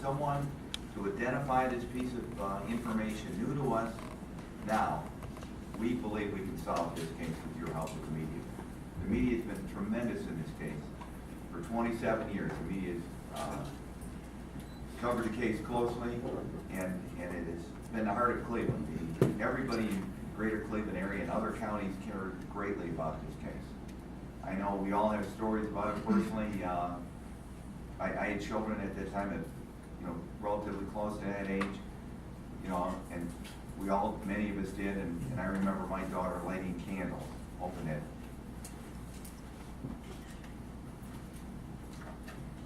someone to identify this piece of information new to us. Now, we believe we can solve this case with your help with the media. The media has been tremendous in this case. For 27 years, the media has covered the case closely, and it has been the heart of Cleveland. Everybody in the greater Cleveland area and other counties cared greatly about this case. I know we all have stories about it personally. I had children at that time that, relatively close to that age, and we all, many of us did, and I remember my daughter lighting candles, hoping that,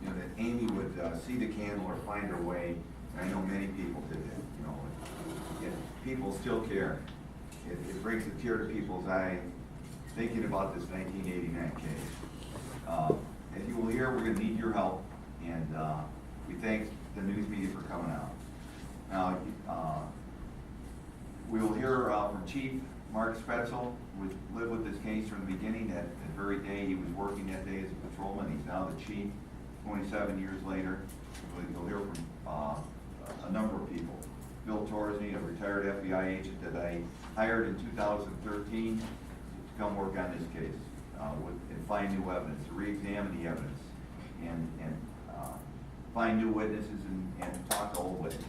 that Amy would see the candle or find her way, and I know many people did that, people still care. It brings a tear to people's eye thinking about this 1989 case. As you will hear, we're going to need your help, and we thank the news media for coming out. Now, we will hear from Chief Mark Spetzel, who lived with this case from the beginning. That very day he was working that day as a patrolman. He's now the chief 27 years later. You'll hear from a number of people. Bill Torsney, a retired FBI agent that I hired in 2013 to come work on this case and find new evidence, to re-examine the evidence, and find new witnesses and talk to old witnesses.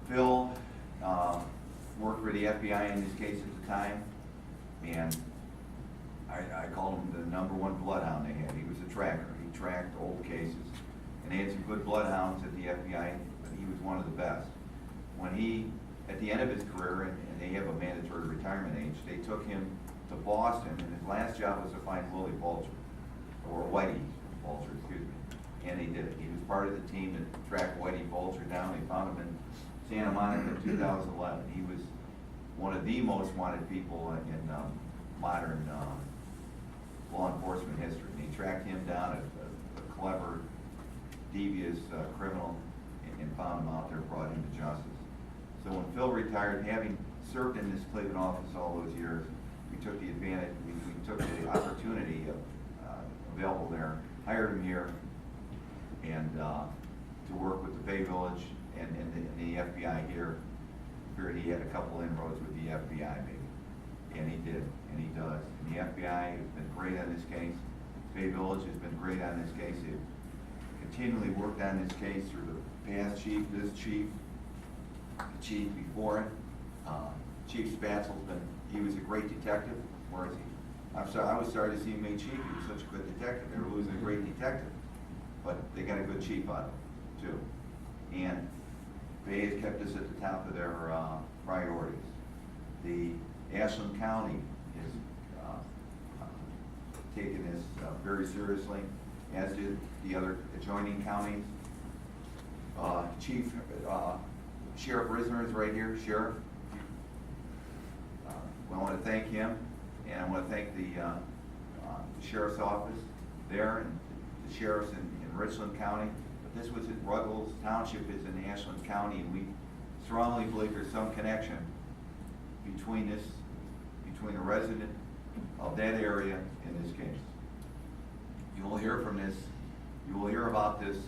Phil worked for the FBI in this case at the time, and I called him the #1 bloodhound they had. He was a tracker. He tracked old cases, and they had some good bloodhounds at the FBI, but he was one of the best. When he, at the end of his career, and they have a mandatory retirement age, they took him to Boston, and his last job was to find Willie Bulger, or Whitey Bulger, excuse me. And he did it. He was part of the team that tracked Whitey Bulger down. They found him in Santa Monica in 2011. He was one of the most wanted people in modern law enforcement history. And he tracked him down, a clever, devious criminal, and found him out there, brought him to justice. So when Phil retired, having served in this Cleveland office all those years, we took the advantage, we took the opportunity available there, hired him here, and to work with the Bay Village and the FBI here. Figured he had a couple inroads with the FBI, maybe, and he did, and he does. And the FBI has been great on this case. Bay Village has been great on this case. They've continually worked on this case through the past chief, this chief, the chief before it. Chief Spatzel's been, he was a great detective. Where is he? I'm sorry, I was sorry to see him made chief. He was such a good detective. They were losing a great detective. But they got a good chief out of it, too. And Bay has kept us at the top of their priorities. The Ashland County is taking this very seriously, as did the other adjoining counties. Sheriff Risner is right here. Sheriff, I want to thank him, and I want to thank the sheriff's office there and the sheriffs in Richland County. But this was in Ruggles Township, is in Ashland County, and we strongly believe there's some connection between a resident of that area in this case. You will hear from this. You will hear about this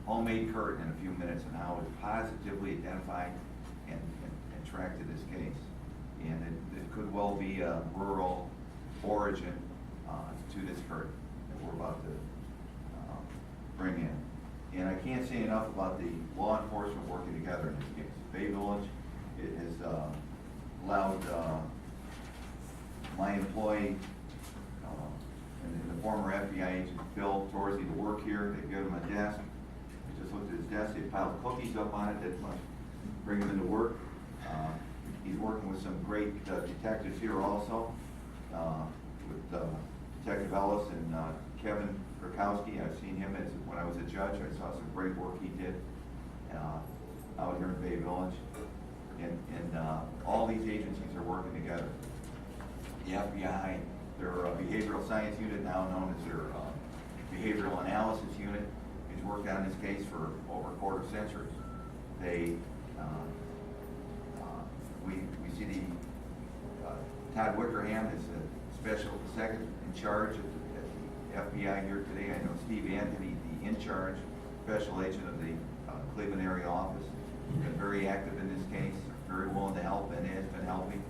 homemade curtain in a few minutes and how it positively identified and tracked to this case. And it could well be a rural origin to this curtain that we're about to bring in. And I can't say enough about the law enforcement working together in this case. Bay Village, it has allowed my employee and the former FBI agent Bill Torsey to work here. They've given him a desk. I just looked at his desk. They piled cookies up on it that must bring him into work. He's working with some great detectives here also, with Detective Ellis and Kevin Krakowski. I've seen him when I was a judge. I saw some great work he did out here in Bay Village. And all these agencies are working together. The FBI, their behavioral science unit, now known as their behavioral analysis unit, has worked on this case for over a quarter century. They we see the Todd Wickerham is the second in charge at the FBI here today. I know Steve Anthony, the in charge, special agent of the Cleveland area office. Been very active in this case, very willing to help and has been helping.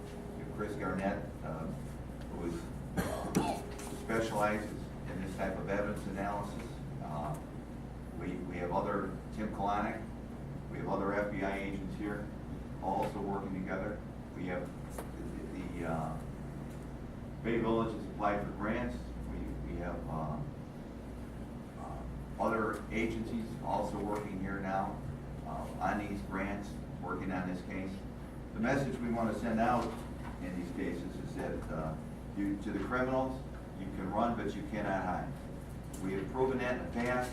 Chris Garnett, who specializes in this type of evidence analysis. We have other, Tim Kalanick, we have other FBI agents here also working together. We have the Bay Village has applied for grants. We have other agencies also working here now on these grants, working on this case. The message we want to send out in these cases is that to the criminals, you can run, but you cannot hide. We have proven that in the past,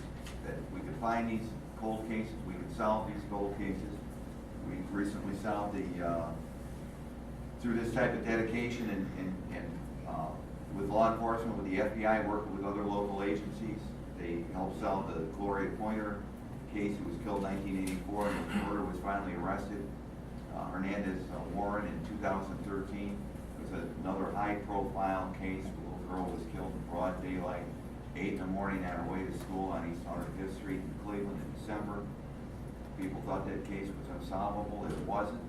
that we could find these cold cases, we could solve these cold cases. We recently solved through this type of dedication and with law enforcement, with the FBI, working with other local agencies. They helped solve the Gloria Pointer case who was killed in 1984 and the murderer was finally arrested. Hernandez Warren in 2013 was another high-profile case. The little girl was killed in broad daylight, 8 in the morning on her way to school on East 105th Street in Cleveland in December. People thought that case was unsolvable. It wasn't.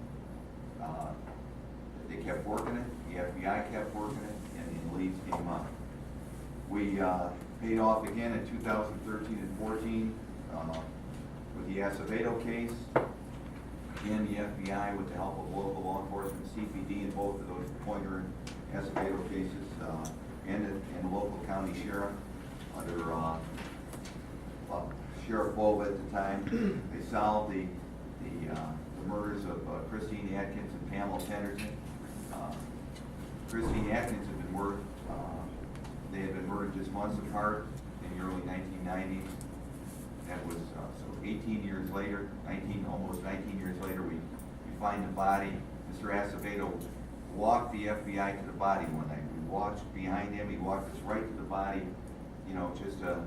They kept working it. The FBI kept working it, and the leads came up. We paid off again in 2013 and 14 with the Acevedo case. Again, the FBI, with the help of local law enforcement, CPD, in both of those Pointer and Acevedo cases, and the local county sheriff under Sheriff Bova at the time, they solved the murders of Christine Atkins and Pamela Henderson. Christine Atkins had been murdered. They had been murdered just months apart in the early 1990s. That was so 18 years later, almost 19 years later, we find the body. Mr. Acevedo walked the FBI to the body one night. We watched behind him. He walked us right to the body, you know, just a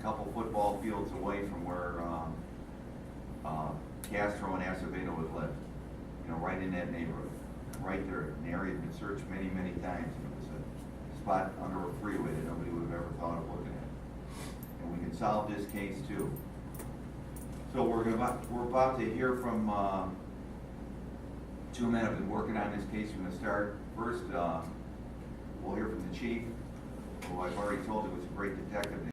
couple football fields away from where Castro and Acevedo had lived. You know, right in that neighborhood, right there. The area had been searched many, many times, and it was a spot under a freeway that nobody would have ever thought of looking at. And we can solve this case too. So we're about to hear from two men who have been working on this case from the start. First, we'll hear from the chief, who I've already told you was a great detective.